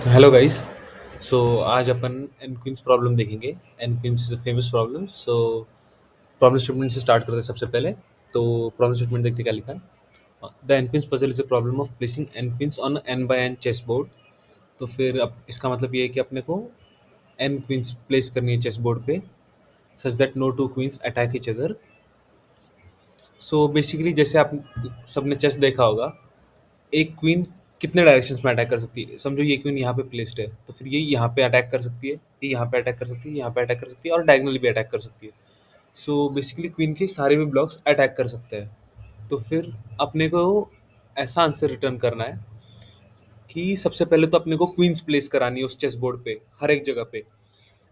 Hello guys. So आज अपन N queens problem देखेंगे। N queens is a famous problem. So problem statement से start करते हैं सबसे पहले। तो प्रॉब्लम स्टेटमेंट देखते हैं क्या लिखा है। The N queens puzzle is a problem of placing N queens on N by N chess board. तो फिर अब इसका मतलब ये है कि अपने को एन क्वींस प्लेस करनी है चेस बोर्ड पे such that no two queens attack each other. So basically जैसे आप सबने चेस देखा होगा, एक क्वीन कितने डायरेक्शंस में अटैक कर सकती है। समझो ये क्वीन यहाँ पे प्लेस्ड है, तो फिर ये यहाँ पे अटैक कर सकती है, ये यहाँ पे अटैक कर सकती है, यहाँ पे अटैक कर सकती है और डायगनली भी अटैक कर सकती है। सो बेसिकली क्वीन के सारे भी ब्लॉक्स अटैक कर सकते हैं। तो फिर अपने को ऐसा आंसर रिटर्न करना है कि सबसे पहले तो अपने को क्वींस प्लेस करानी है उस चेस बोर्ड पे हर एक जगह पे।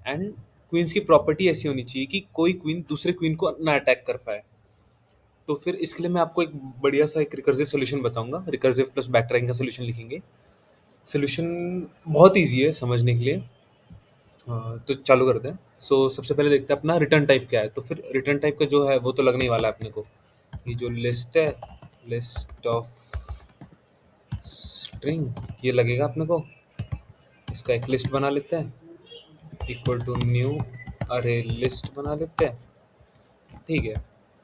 एंड क्वींस की प्रॉपर्टी ऐसी होनी चाहिए कि कोई क्वीन दूसरे क्वीन को ना अटैक कर पाए। तो फिर इसके लिए मैं आपको एक बढ़िया सा एक रिकर्सिव सोल्यूशन बताऊंगा। रिकर्सिव प्लस बैक ट्रैकिंग का सोल्यूशन लिखेंगे। सोल्यूशन बहुत ईजी है समझने के लिए। तो चालू करते हैं। सो सबसे पहले देखते हैं अपना रिटर्न टाइप क्या है। तो फिर रिटर्न टाइप का जो है वो तो लगने ही वाला है अपने को। ये जो लिस्ट है, लिस्ट ऑफ स्ट्रिंग, ये लगेगा अपने को। इसका एक लिस्ट बना लेते हैं, इक्वल टू न्यू अरे लिस्ट बना लेते हैं। ठीक है।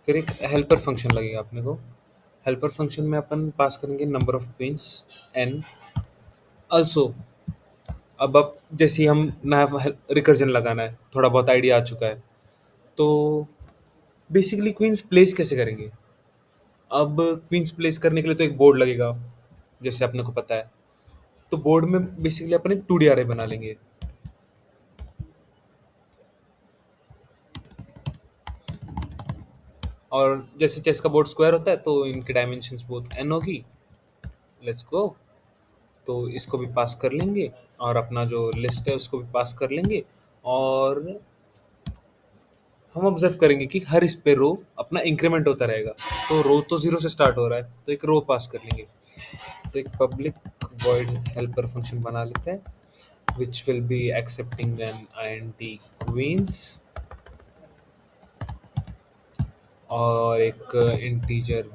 फिर एक हेल्पर फंक्शन लगेगा अपने को। हेल्पर फंक्शन में अपन पास करेंगे number of queens n. Also अब जैसे ही हम नया रिकर्जन लगाना है, थोड़ा बहुत आइडिया आ चुका है। तो बेसिकली क्वींस प्लेस कैसे करेंगे। अब क्वींस प्लेस करने के लिए तो एक बोर्ड लगेगा, जैसे अपने को पता है। तो बोर्ड में बेसिकली अपन एक 2D अरे बना लेंगे। और जैसे चेस का बोर्ड स्क्वायर होता है तो इनकी डायमेंशंस बहुत एन होगी। Let's go. तो इसको भी पास कर लेंगे और अपना जो लिस्ट है उसको भी पास कर लेंगे। और हम ऑब्जर्व करेंगे कि हर इस पे रो अपना इंक्रीमेंट होता रहेगा। तो रो तो जीरो से स्टार्ट हो रहा है, तो एक रो पास कर लेंगे। तो एक पब्लिक void हेल्पर फंक्शन बना लेते हैं which will be accepting an int queens और एक इंटीजर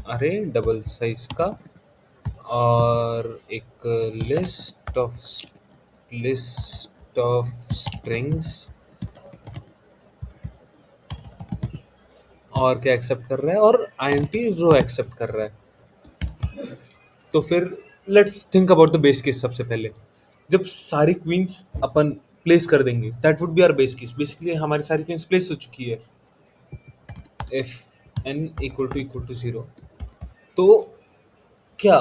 अरे डबल साइज का और एक लिस्ट ऑफ स्ट्रिंग्स। और क्या एक्सेप्ट कर रहा है, और आईएनटी रो एक्सेप्ट कर रहा है। तो फिर let's think about the base case. सबसे पहले जब सारी क्वींस अपन प्लेस कर देंगे, that would be our base case. Basically हमारी सारी क्वींस प्लेस हो चुकी है। If n equal to zero, तो क्या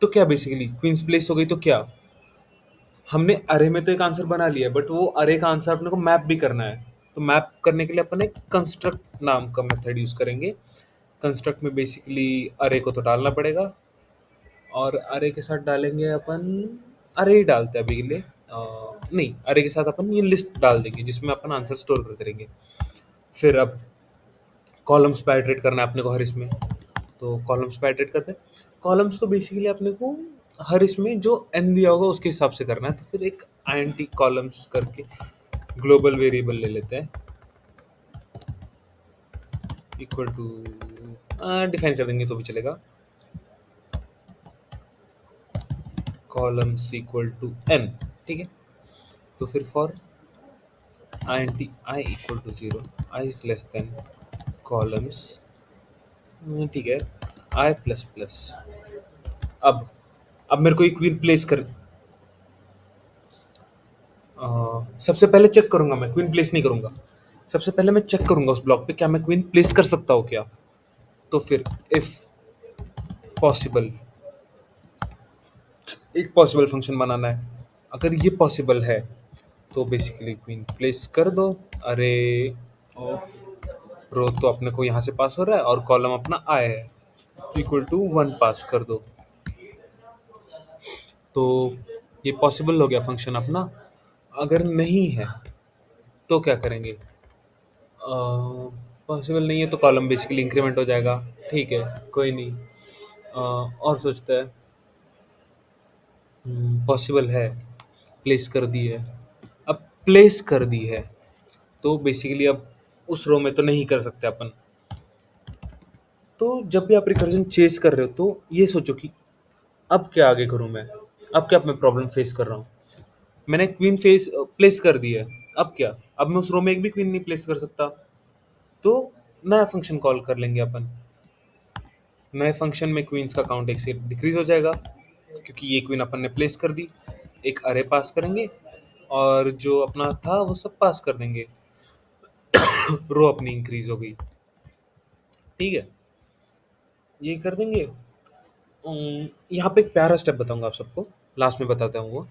क्या बेसिकली क्वींस प्लेस हो गई तो क्या। हमने अरे में तो एक आंसर बना लिया है, बट वो अरे का आंसर अपने को मैप भी करना है। तो मैप करने के लिए अपन एक कंस्ट्रक्ट नाम का मेथड यूज करेंगे। कंस्ट्रक्ट में बेसिकली अरे को तो डालना पड़ेगा, और अरे के साथ डालेंगे अपन, अरे ही डालते हैं अभी के लिए। नहीं, अरे के साथ अपन ये लिस्ट डाल देंगे जिसमें अपन आंसर स्टोर करते रहेंगे। फिर अब कॉलम्स पे आइटरेट करना है अपने को हर इसमें। तो कॉलम्स पे आइटरेट करते हैं। कॉलम्स को बेसिकली अपने को हर इसमें जो एन दिया होगा उसके हिसाब से करना है। तो फिर एक आईएनटी कॉलम्स करके ग्लोबल वेरिएबल ले लेते हैं, इक्वल टू डिफाइन कर देंगे तो भी चलेगा। Columns equal to n. ठीक है। तो फिर for int I equal to 0, I is less than columns, ठीक है, I प्लस प्लस। अब मेरे को एक क्वीन प्लेस कर, सबसे पहले चेक करूंगा, मैं क्वीन प्लेस नहीं करूंगा। सबसे पहले मैं चेक करूंगा उस ब्लॉक पे क्या मैं क्वीन प्लेस कर सकता हूँ क्या। तो फिर इफ पॉसिबल, एक पॉसिबल फंक्शन बनाना है। अगर ये पॉसिबल है तो बेसिकली क्वीन प्लेस कर दो। अरे ऑफ रो तो अपने को यहाँ से पास हो रहा है और कॉलम अपना आय है, इक्वल टू वन पास कर दो। तो ये पॉसिबल हो गया फंक्शन अपना। अगर नहीं है तो क्या करेंगे। पॉसिबल नहीं है तो कॉलम बेसिकली इंक्रीमेंट हो जाएगा। ठीक है, कोई नहीं। और सोचता है, पॉसिबल है, प्लेस कर दी है। अब प्लेस कर दी है तो बेसिकली अब उस रो में तो नहीं कर सकते अपन। तो जब भी आप रिकर्जन चेस कर रहे हो तो ये सोचो कि अब क्या आगे करूं मैं। अब क्या मैं प्रॉब्लम फेस कर रहा हूँ? मैंने क्वीन फेस प्लेस कर दी है। अब क्या? अब मैं उस रो में एक भी क्वीन नहीं प्लेस कर सकता। तो नया फंक्शन कॉल कर लेंगे अपन। नए फंक्शन में क्वींस का काउंट एक से डिक्रीज हो जाएगा, क्योंकि ये क्वीन अपन ने प्लेस कर दी। एक अरे पास करेंगे और जो अपना था वो सब पास कर देंगे। रो अपनी इंक्रीज हो गई। ठीक है, ये कर देंगे। यहाँ पे एक प्यारा स्टेप बताऊंगा आप सबको, लास्ट में बताता हूँ वो।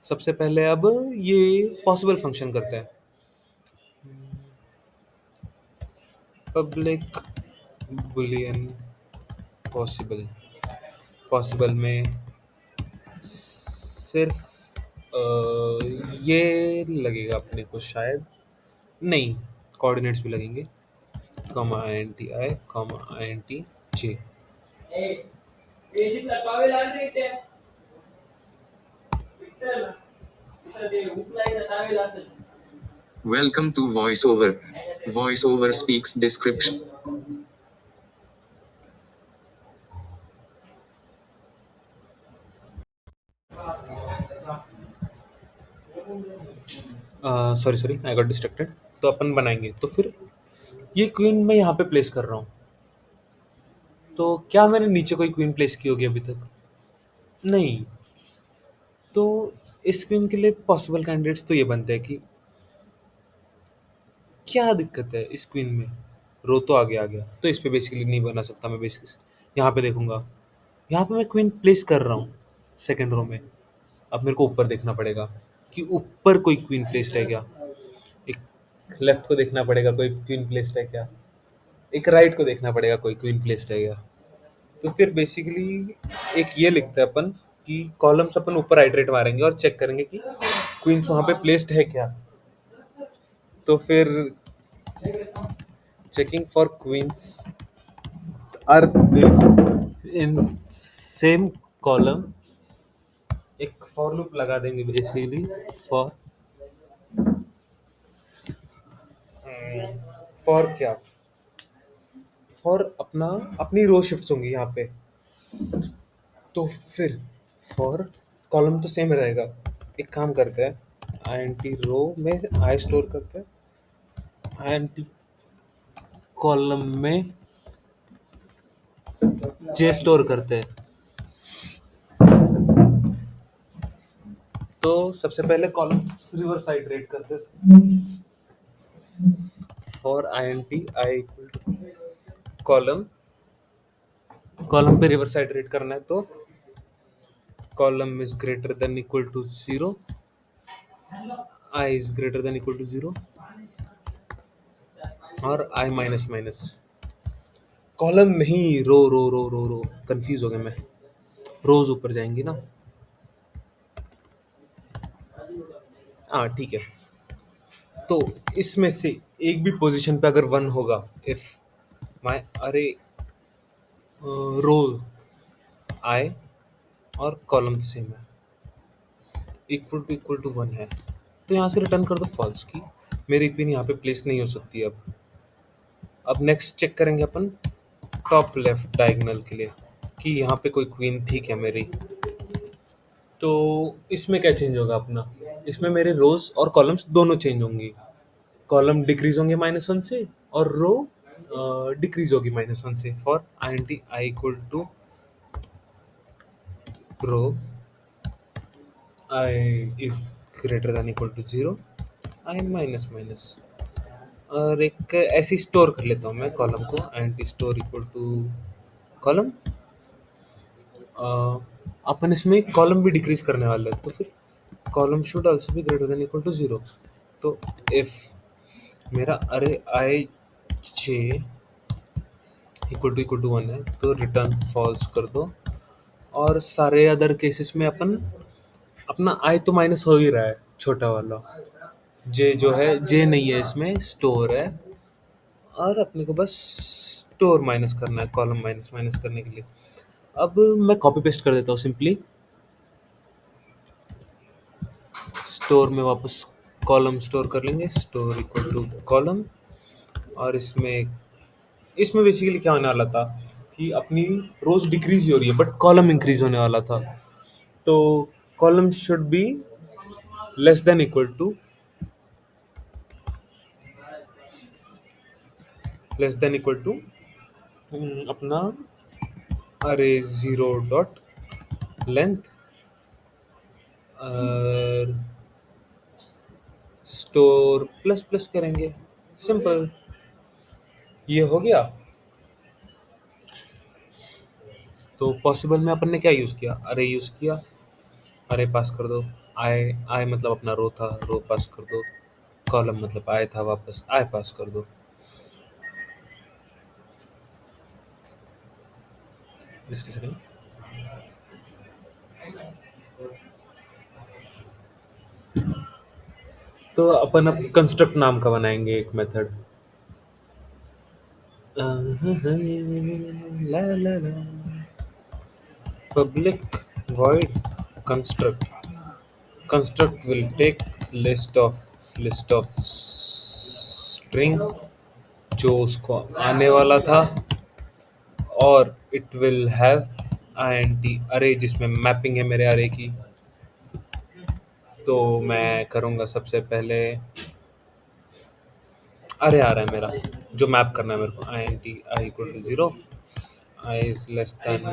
सबसे पहले अब ये पॉसिबल फंक्शन करते हैं। Public Boolean possible. पॉसिबल में सिर्फ ये लगेगा अपने को शायद, नहीं, कोऑर्डिनेट्स भी लगेंगे, comma N T I comma N T J. Welcome to VoiceOver. VoiceOver speaks description. Sorry sorry, I got distracted. तो अपन बनाएंगे, तो फिर ये क्वीन मैं यहाँ पे प्लेस कर रहा हूँ। तो क्या मैंने नीचे कोई क्वीन प्लेस की होगी अभी तक? नहीं। तो इस क्वीन के लिए पॉसिबल कैंडिडेट्स तो ये बनते हैं कि क्या दिक्कत है इस क्वीन में? रो तो आगे आ गया, तो इस पे बेसिकली नहीं बना सकता मैं बेसिस। यहाँ पे देखूंगा, यहाँ पे मैं क्वीन प्लेस कर रहा हूँ सेकंड रो में। अब मेरे को ऊपर देखना पड़ेगा कि ऊपर कोई क्वीन प्लेस्ड है क्या। एक लेफ्ट को देखना पड़ेगा कोई क्वीन प्लेस्ड है क्या। एक राइट को देखना पड़ेगा कोई क्वीन प्लेस्ड है क्या। तो फिर बेसिकली एक ये लिखते हैं अपन कि कॉलम्स अपन ऊपर आइटरेट मारेंगे और चेक करेंगे कि क्वींस वहां पे प्लेस्ड है क्या। तो फिर checking for queens are placed in same column, एक फॉर लूप लगा देंगे बेसिकली। फॉर फॉर क्या? फॉर अपना अपनी रो शिफ्ट्स होंगी यहाँ पे। तो फिर फॉर कॉलम तो सेम रहेगा। एक काम करते हैं, आई एन टी रो में आई स्टोर करते हैं, आई एन टी कॉलम में जे स्टोर करते हैं। तो सबसे पहले कॉलम रिवर्स आइटरेट करते हैं। For I N T I equal to column, column पे रिवर्स आइटरेट करना है तो column is greater than equal to zero, I is greater than equal to zero, और आई माइनस माइनस। कॉलम नहीं, रो रो रो रो रो, confuse हो गया मैं। रोज ऊपर जाएंगी ना। हाँ ठीक है। तो इसमें से एक भी पोजीशन पे अगर वन होगा, इफ माय अरे रो आई और कॉलम सेम है, इक्वल टू वन है, तो यहाँ से रिटर्न कर दो फॉल्स की मेरी पिन यहाँ पे प्लेस नहीं हो सकती। अब नेक्स्ट चेक करेंगे अपन टॉप लेफ्ट डायगोनल के लिए कि यहाँ पे कोई क्वीन थी क्या मेरी। तो इसमें क्या चेंज होगा अपना? इसमें मेरे रोज और कॉलम्स दोनों चेंज होंगी। कॉलम डिक्रीज होंगे -1 से और रो डिक्रीज होगी -1 से। For I N T I equal to row I is greater than equal to zero, I minus minus. और एक ऐसी स्टोर कर लेता हूँ मैं कॉलम को, I N T store equal to column. अपन इसमें कॉलम भी डिक्रीज करने वाले हैं, तो फिर column should also be greater than equal to zero. तो इफ मेरा array I J equal to one है तो रिटर्न फॉल्स कर दो। और सारे अदर केसेस में अपन अपना आई तो माइनस हो ही रहा है, छोटा वाला जे जो है, जे नहीं है इसमें, स्टोर है। और अपने को बस स्टोर माइनस करना है कॉलम माइनस माइनस करने के लिए। अब मैं कॉपी पेस्ट कर देता हूँ सिंपली। स्टोर में वापस कॉलम स्टोर कर लेंगे, स्टोर इक्वल टू कॉलम। और इसमें इसमें बेसिकली क्या होने वाला था कि अपनी रोज डिक्रीज ही हो रही है बट कॉलम इंक्रीज होने वाला था। तो column should be less than equal to less than equal to अपना अरे जीरो डॉट लेंथ और स्टोर प्लस प्लस करेंगे, सिंपल। ये हो गया। तो पॉसिबल में अपन ने क्या यूज किया, अरे यूज किया, अरे पास कर दो, आई आई मतलब अपना रो था, रो पास कर दो, कॉलम मतलब आई था, वापस आई पास कर दो। Just second. तो अपन अब कंस्ट्रक्ट नाम का बनाएंगे एक method. La La La public void construct construct will take list of string जो उसको आने वाला था, और इट विल हैव int अरे जिसमें मैपिंग है मेरे अरे की। तो मैं करूँगा सबसे पहले, अरे आ रहा है मेरा जो मैप करना है मेरे को, int I equal to zero, I is less than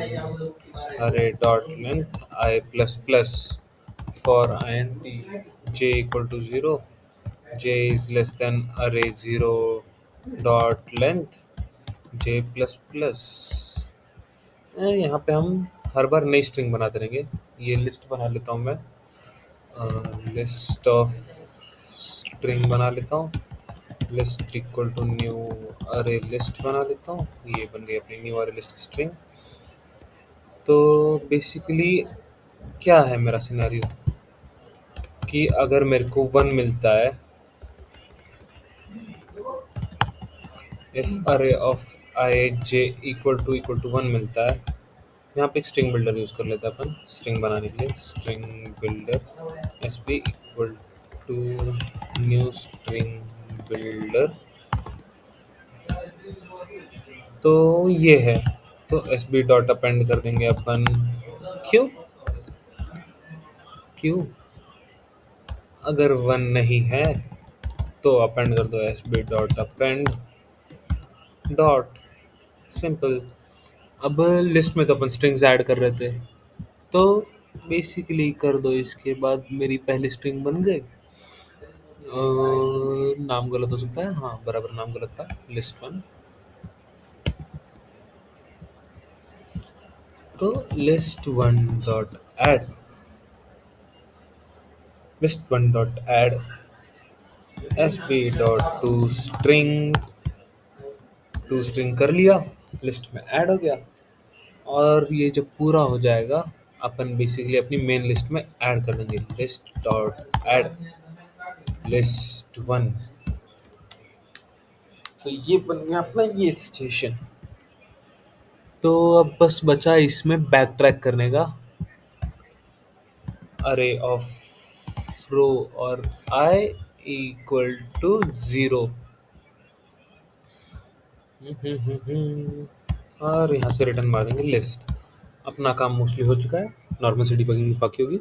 array dot length I plus plus for int j equal to 0, j is less than array 0 dot length j plus plus। यहाँ पे हम हर बार नई string बनाते रहेंगे। ये list बना लेता हूँ मैं, लिस्ट ऑफ स्ट्रिंग बना लेता हूँ, लिस्ट इक्वल टू न्यू अरे लिस्ट बना लेता हूँ। ये बन गई अपनी न्यू अरे लिस्ट की स्ट्रिंग। तो बेसिकली क्या है मेरा सिनेरियो कि अगर मेरे को वन मिलता है, if array of I J equal to one मिलता है, यहाँ पे एक स्ट्रिंग बिल्डर यूज कर लेते हैं अपन स्ट्रिंग बनाने के लिए। String builder S P equal to new string builder. तो ये है, तो एस बी डॉट अपेंड कर देंगे अपन। क्यों क्यों अगर वन नहीं है तो अपेंड कर दो S B dot append dot, simple. अब लिस्ट में तो अपन स्ट्रिंग्स ऐड कर रहे थे, तो बेसिकली कर दो इसके बाद मेरी पहली स्ट्रिंग बन गई। नाम गलत हो सकता है, हाँ बराबर नाम गलत था, लिस्ट वन। तो list one dot add, list one dot add S B dot to string कर लिया, लिस्ट में ऐड हो गया। और ये जब पूरा हो जाएगा अपन बेसिकली अपनी मेन लिस्ट में ऐड कर देंगे, list dot add list one. तो ये बन गया अपना ये स्टेशन। तो अब बस बचा इसमें बैक ट्रैक करने का, अरे ऑफ रो और आई इक्वल टू जीरो। और यहाँ से रिटर्न मार देंगे लिस्ट। अपना काम मोस्टली हो चुका है, नॉर्मल सी डिबगिंग बाकी होगी।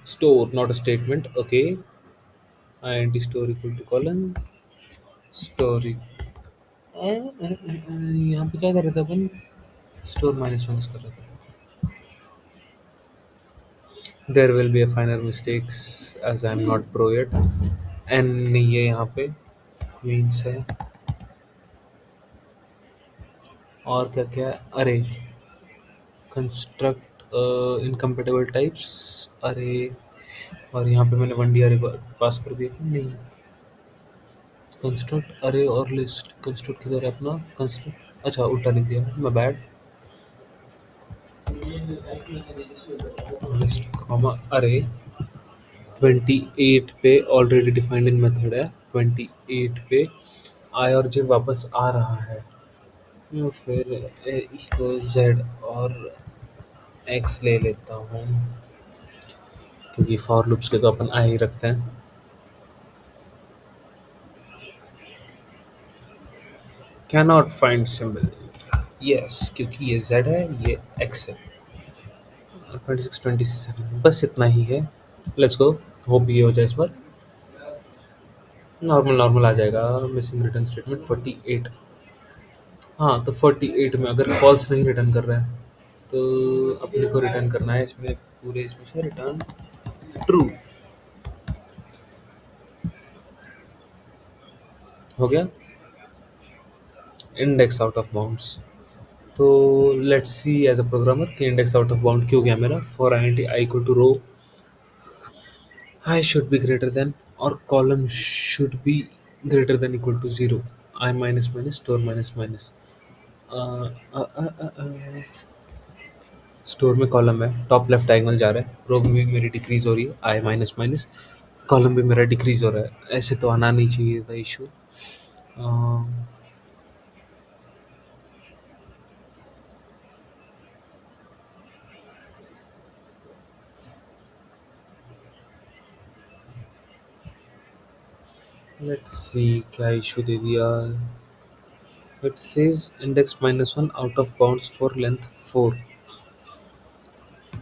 Store not a statement, okay. int store equal to colon story. यहाँ पे क्या कर रहे थे अपन, स्टोर माइनस वन कर रहे थे। There will be a final mistakes as I am not pro yet। N नहीं है यहाँ पे, मीन्स है। और क्या क्या है, अरे कंस्ट्रक्ट इनकम्पेटेबल टाइप्स अरे। और यहाँ पे मैंने वन डी अरे पास कर दिया कि नहीं। कंस्ट्रक्ट अरे और लिस्ट, कंस्ट्रक्ट किधर है अपना, कंस्ट्रक्ट अच्छा उल्टा लिख दिया मैं, बैड। लिस्ट कॉमा अरे 28 पे ऑलरेडी डिफाइंड इन मेथड है, 28 पे आई और जे वापस आ रहा है। फिर इसको जेड और एक्स ले लेता हूँ, क्योंकि फॉर लूप्स के तो अपन आई ही रखते हैं। Can not find symbol, yes क्योंकि ये जेड है ये एक्स है। 26 27 बस इतना ही है। Let's go. होप ये हो जाए इस बार। नॉर्मल नॉर्मल आ जाएगा। Missing return statement 48। हाँ, तो 48 में अगर फॉल्स नहीं रिटर्न कर रहा है तो अपने को रिटर्न करना है इसमें, पूरे इसमें से रिटर्न ट्रू। हो गया। Index out of bounds. तो let's see as a programmer कि इंडेक्स आउट ऑफ बाउंड क्यों गया मेरा। For identity I equal to row, I should be greater than, और column should be greater than equal to zero. I minus minus store minus minus. Store में column है, top left diagonal जा रहा है, रो में भी मेरी डिक्रीज हो रही है, आई माइनस माइनस, कॉलम भी मेरा डिक्रीज हो रहा है। ऐसे तो आना नहीं चाहिए था इशू। लेट्स सी क्या इशू दे दिया। It says index -1 out of bounds for length 4।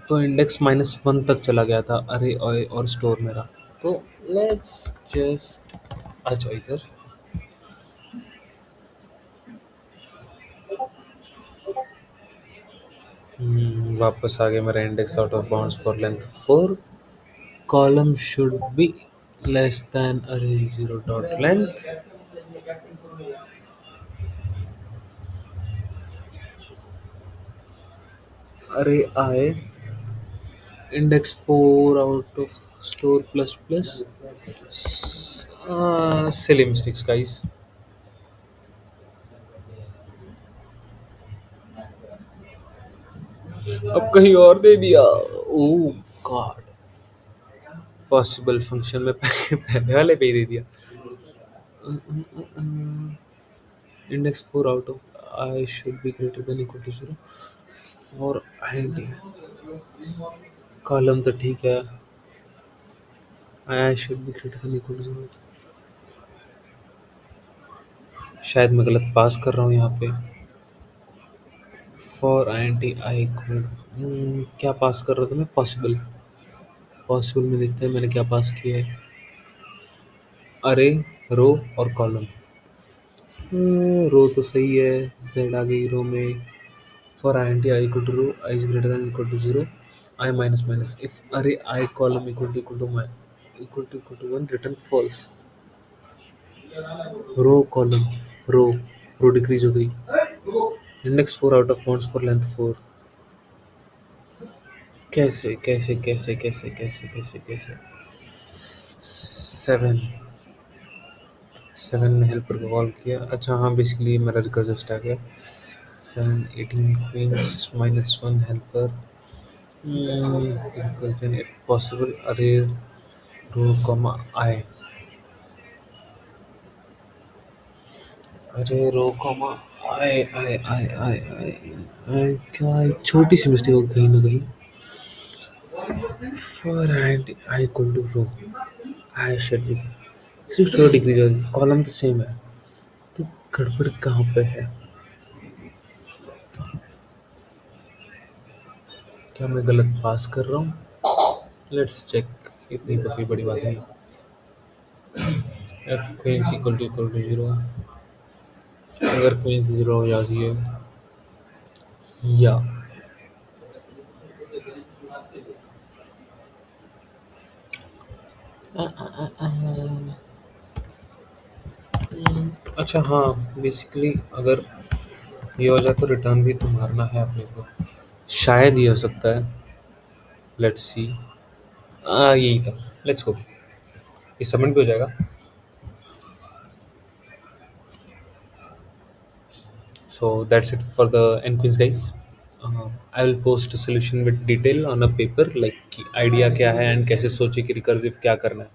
तो इंडेक्स -1 तक चला गया था अरे और स्टोर मेरा। तो लेट्स जस्ट आ जाओ इधर। वापस आ गया मेरा index out of bounds for length 4। Column should be less than अरे जीरो डॉट लेंथ। अरे आए index 4 out of store plus plus. Silly mistakes guys. अब कहीं और दे दिया। ओह गॉड। पॉसिबल फंक्शन में पहले वाले पे ही दे दिया। Index 4 out of I should be greater than equal to zero for I. Column तो ठीक है, I should be greater than equal to zero. शायद मैं गलत पास कर रहा हूँ यहाँ पे। For I N T I equal, क्या पास कर रहा था मैं? पॉसिबल। पॉसिबल में देखते हैं मैंने क्या पास किया है। अरे रो और कॉलम। रो तो सही है, जेड आ गई रो में। For I N T I equal to row, I is greater than equal to zero, I minus minus if array I column equal to one return false. Row column row, row decrease हो गई। Index 4 out of bounds for length 4। कैसे कैसे कैसे कैसे कैसे कैसे कैसे 7 7 ने हेल्पर को कॉल किया। अच्छा हाँ, बेसिकली मेरा रिकर्सिव स्टैक है। 7 18 queens -1 helper recursion if possible array row comma आई। अरे रो कॉमा आई आई आई आई आई आई क्या एक छोटी सी मिस्टेक हो गई कहीं ना कहीं। For and I equal to row, I should be सिर्फ 4 डिग्री, कॉलम तो सेम है। तो गड़बड़ कहाँ पे है? क्या मैं गलत पास कर रहा हूँ? Let's check. इतनी तो कोई बड़ी बात नहीं। If queens equal to zero. अगर क्वींस जीरो हो जाती है या अच्छा हाँ, बेसिकली अगर ये हो जाए तो रिटर्न भी तो मारना है अपने को। शायद ये हो सकता है। Let's see. यही था। Let's go. ये सबमिट भी हो जाएगा। So that's it for the NQuiz guys. I will post a solution with detail on a paper like कि idea क्या है and कैसे सोचे कि recursive क्या करना है।